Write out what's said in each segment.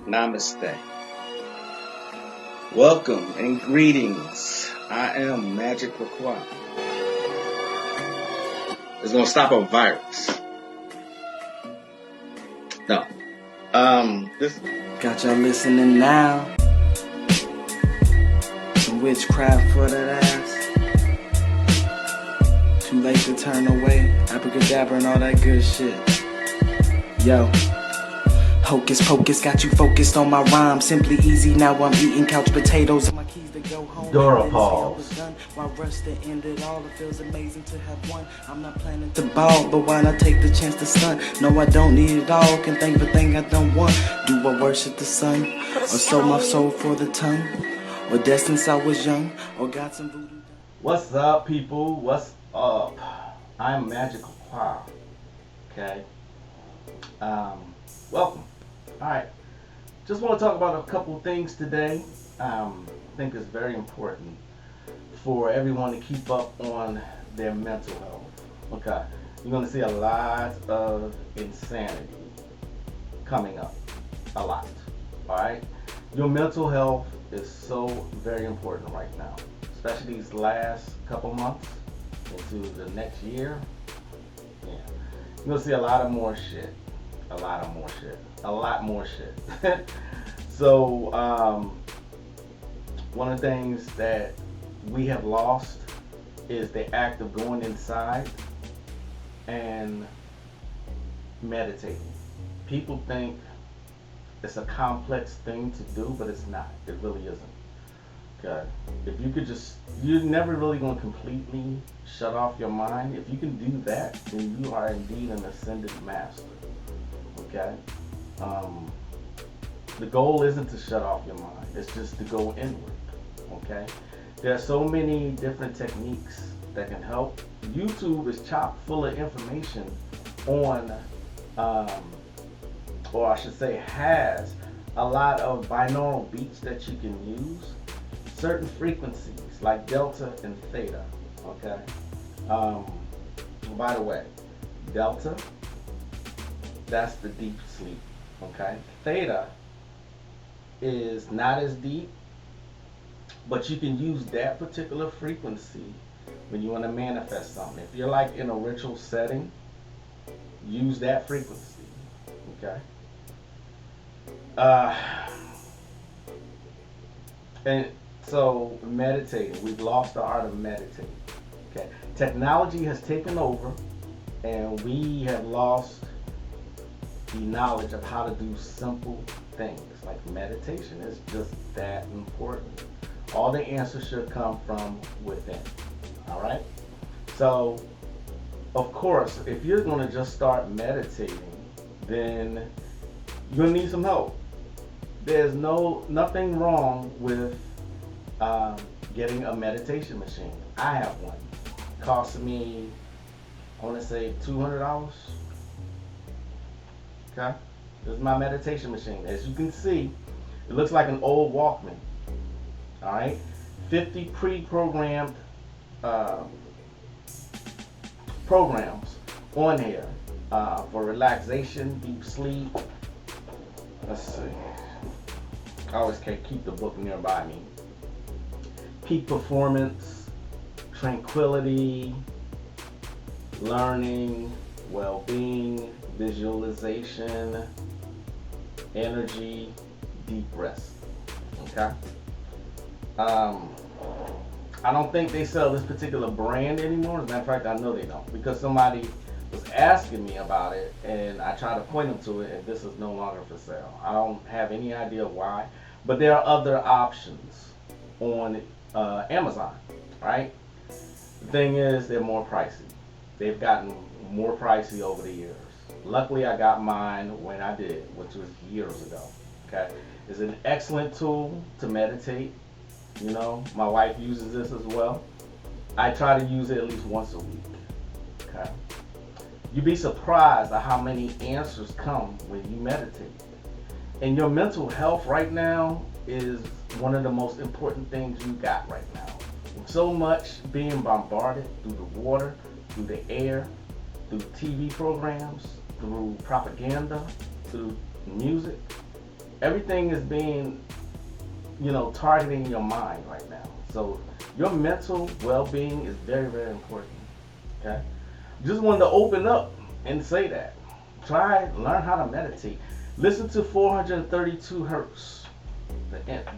Namaste. Welcome and greetings. I am Magick Croix. It's gonna stop a virus. No. This got y'all listening now. Some witchcraft for that ass. Too late to turn away. Abracadabra and all that good shit. Yo. Hocus pocus, got you focused on my rhyme. Simply easy, now I'm eating couch potatoes. My keys to go home. Dora pause. While rush to end it all, it feels amazing to have won. I'm not planning to ball, but why not take the chance to stunt? No, I don't need it all, can thank the thing I don't want. Do I worship the sun, or sold my soul for the tongue? Or dead since I was young, or got some voodoo? What's up, people? What's up? I'm Magick Croix. Okay. Welcome. Alright, just want to talk about a couple things today. I think it's very important for everyone to keep up on their mental health. Okay, you're going to see a lot of insanity coming up. A lot. Alright, your mental health is so very important right now, especially these last couple months into the next year. Yeah, you're going to see a lot more shit. A lot more shit. So, one of the things that we have lost is the act of going inside and meditating. People think it's a complex thing to do, but it's not. It really isn't. Okay. If you could you're never really going to completely shut off your mind. If you can do that, then you are indeed an ascended master. Okay. The goal isn't to shut off your mind. It's just to go inward. Okay. There are so many different techniques that can help. YouTube is chock full of information on, or I should say, has a lot of binaural beats that you can use. Certain frequencies like delta and theta. Okay. By the way, delta, that's the deep sleep, okay? Theta is not as deep, but you can use that particular frequency when you want to manifest something. If you're like in a ritual setting, use that frequency, okay? And so meditating, we've lost the art of meditating, okay? Technology has taken over, and we have lost the knowledge of how to do simple things like meditation. Is just that important. All the answers should come from within. All right. So, of course, if you're going to just start meditating, then you're going to need some help. There's nothing wrong with getting a meditation machine. I have one. It cost me, I want to say $200. Okay, this is my meditation machine. As you can see, it looks like an old Walkman. All right, 50 pre-programmed programs on here for relaxation, deep sleep. Let's see. I always keep the book nearby me. Peak performance, tranquility, learning, well-being, visualization, energy, deep rest. Okay. I don't think they sell this particular brand anymore. As a matter of fact, I know they don't, because somebody was asking me about it, and I tried to point them to it, and this is no longer for sale. I don't have any idea why, but there are other options on Amazon, right? The thing is, they're more pricey. They've gotten more pricey over the years. Luckily, I got mine when I did, which was years ago. Okay, it's an excellent tool to meditate. You know, my wife uses this as well. I try to use it at least once a week. Okay, you'd be surprised at how many answers come when you meditate. And your mental health right now is one of the most important things you got right now. With so much being bombarded through the water, through the air, through TV programs, through propaganda, through music, everything is being, targeting your mind right now. So your mental well-being is very, very important. Okay, just wanted to open up and say that. Learn how to meditate. Listen to 432 hertz,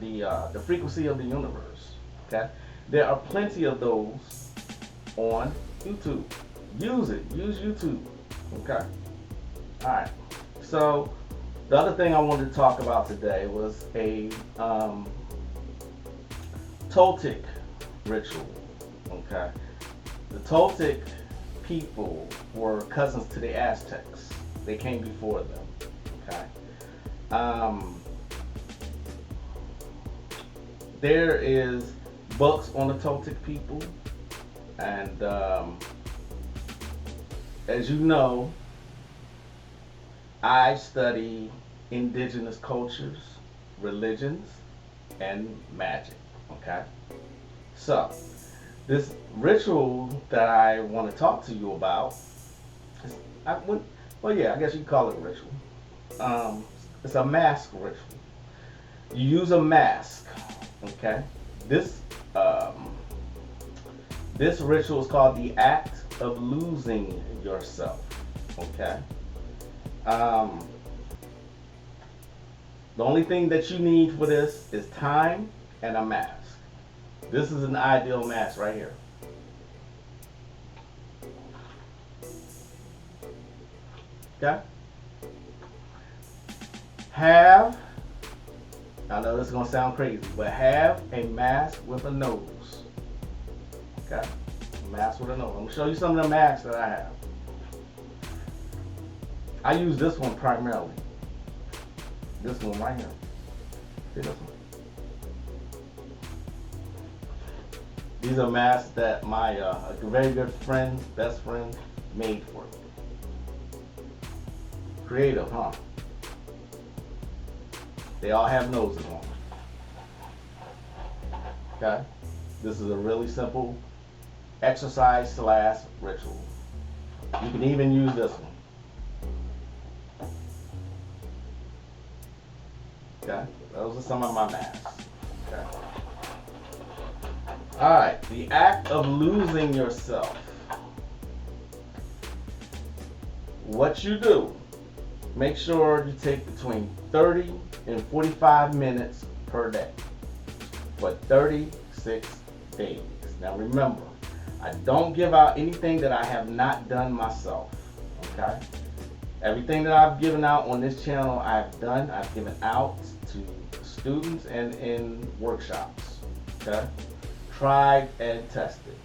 the frequency of the universe. Okay, there are plenty of those on YouTube. Use it. Use YouTube. Okay. All right. So the other thing I wanted to talk about today was a Toltec Ritual. Okay. The Toltec people were cousins to the Aztecs. They came before them. Okay. There is books on the Toltec people, and as you know, I study indigenous cultures, religions, and magic. Okay, so this ritual that I want to talk to you about, I guess you could call it a ritual. It's a mask ritual. You use a mask. Okay, this ritual is called the act of losing yourself. Okay. The only thing that you need for this is time and a mask. This is an ideal mask right here. Okay? I know this is going to sound crazy, but have a mask with a nose. Okay? A mask with a nose. I'm going to show you some of the masks that I have. I use this one primarily. This one right here. See this one? These are masks that my a very good friend, best friend, made for me. Creative, huh? They all have noses on them. Okay? This is a really simple exercise / ritual. You can even use this one. Okay, those are some of my masks. Okay. All right, the act of losing yourself. What you do, make sure you take between 30 and 45 minutes per day for 36 days. Now remember, I don't give out anything that I have not done myself. Okay? Everything that I've given out on this channel, I've given out to students and in workshops. Okay? Tried and tested.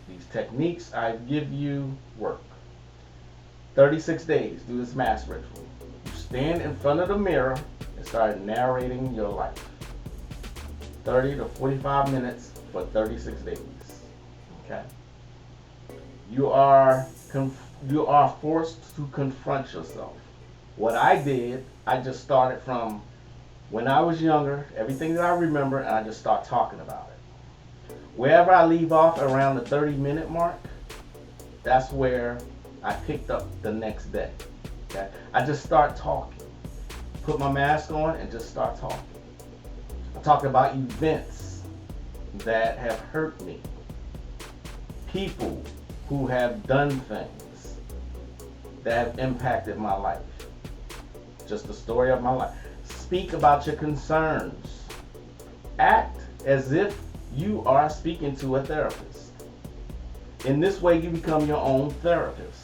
These techniques I give you work. 36 days, do this mask ritual. You stand in front of the mirror and start narrating your life. 30 to 45 minutes for 36 days. Okay? You are forced to confront yourself. What I did, I just started from when I was younger, everything that I remember, and I just start talking about it. Wherever I leave off around the 30-minute mark, that's where I picked up the next day. Okay? I just start talking. Put my mask on and just start talking. I talk about events that have hurt me. People who have done things that have impacted my life. Just the story of my life. Speak about your concerns. Act as if you are speaking to a therapist. In this way, you become your own therapist.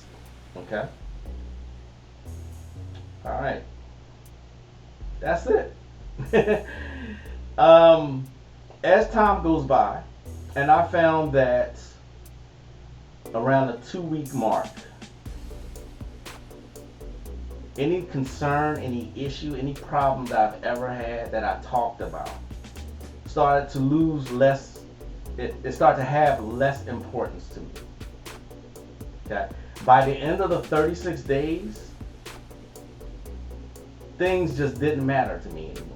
Okay? All right. That's it. As time goes by, and I found that around the 2-week mark, any concern, any issue, any problem that I've ever had that I talked about started to lose less, it started to have less importance to me. Okay? By the end of the 36 days, things just didn't matter to me anymore.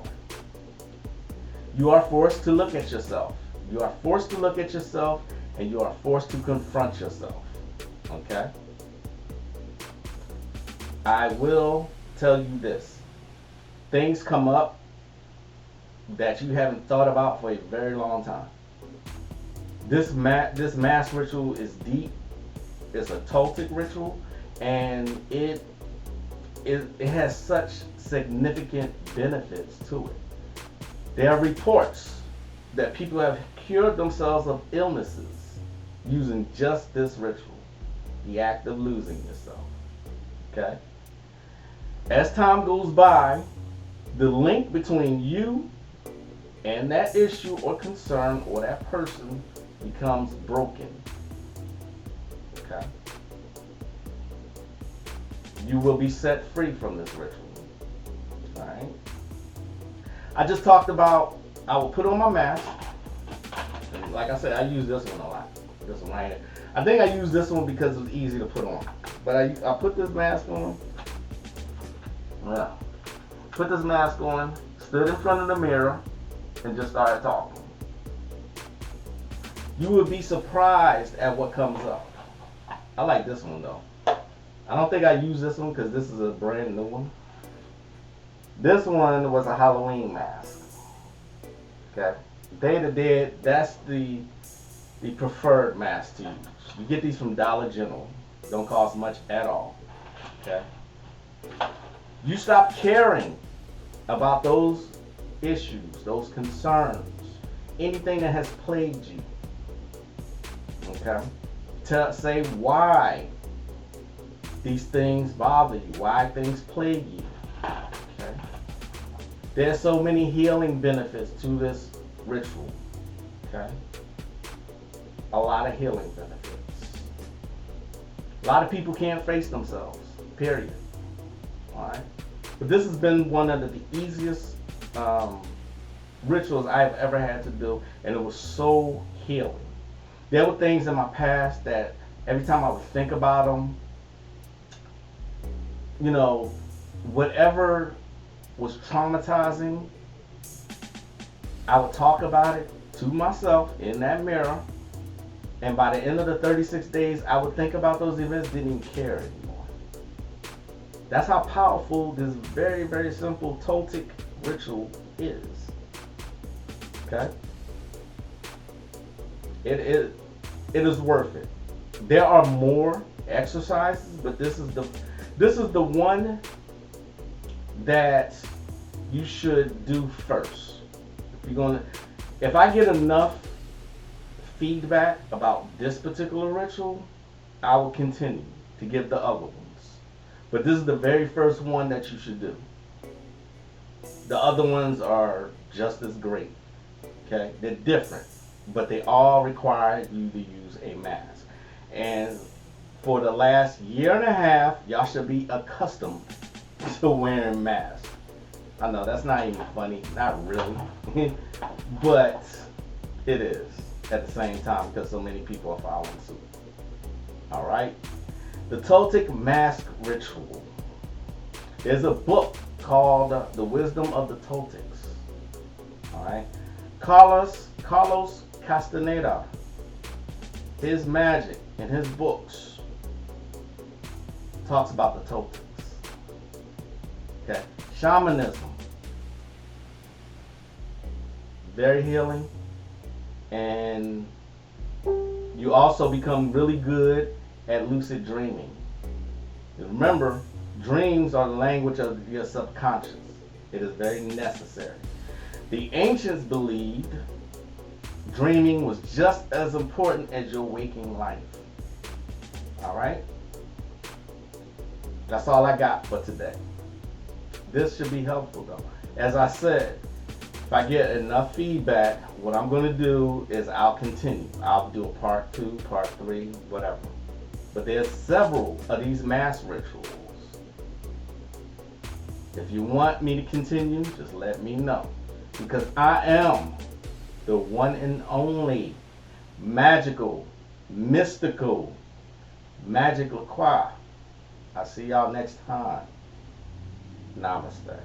You are forced to look at yourself. You are forced to look at yourself, and you are forced to confront yourself. Okay? I will tell you this. things come up that you haven't thought about for a very long time. This mass ritual is deep. It's a Toltec ritual, and it has such significant benefits to it. There are reports that people have cured themselves of illnesses using just this ritual, the act of losing yourself. Okay? As time goes by, the link between you and that issue or concern or that person becomes broken. Okay? You will be set free from this ritual. Alright? I just talked about, I will put on my mask. And like I said, I use this one a lot. This one right here. I think I use this one because it's easy to put on. But I put this mask on. Yeah. Put this mask on, stood in front of the mirror, and just started talking. You would be surprised at what comes up. I like this one though. I don't think I use this one because this is a brand new one. This one was a Halloween mask. Okay. Day of the Dead, that's the preferred mask to use. You get these from Dollar General. Don't cost much at all. Okay. You stop caring about those issues, those concerns, anything that has plagued you. Okay? To say why these things bother you, why things plague you. Okay? There's so many healing benefits to this ritual. Okay? A lot of healing benefits. A lot of people can't face themselves, period. Alright? But this has been one of the easiest rituals I've ever had to do, and it was so healing. There were things in my past that every time I would think about them, you know, whatever was traumatizing, I would talk about it to myself in that mirror, and by the end of the 36 days, I would think about those events, didn't even care anymore. That's how powerful this very, very simple Toltec ritual is. Okay? It is worth it. There are more exercises, but this is the one that you should do first. If I get enough feedback about this particular ritual, I will continue to give the other ones. But this is the very first one that you should do. The other ones are just as great. Okay? They're different, but they all require you to use a mask. And for the last year and a half, y'all should be accustomed to wearing masks. I know that's not even funny, not really, but it is at the same time because so many people are following suit. All right, the Toltec Mask Ritual. There's a book called The Wisdom of the Toltecs. All right, Carlos Castaneda, his Magick in his books talks about the Toltecs. Okay, shamanism, very healing, and you also become really good at lucid dreaming. Remember, dreams are the language of your subconscious. It is very necessary. The ancients believed dreaming was just as important as your waking life. All right? That's all I got for today. This should be helpful though. As I said, if I get enough feedback, what I'm going to do is I'll continue. I'll do a part 2, part 3, whatever. But there's several of these mass rituals. If you want me to continue, just let me know. Because I am the one and only magical, mystical, Magick Croix. I'll see y'all next time. Namaste.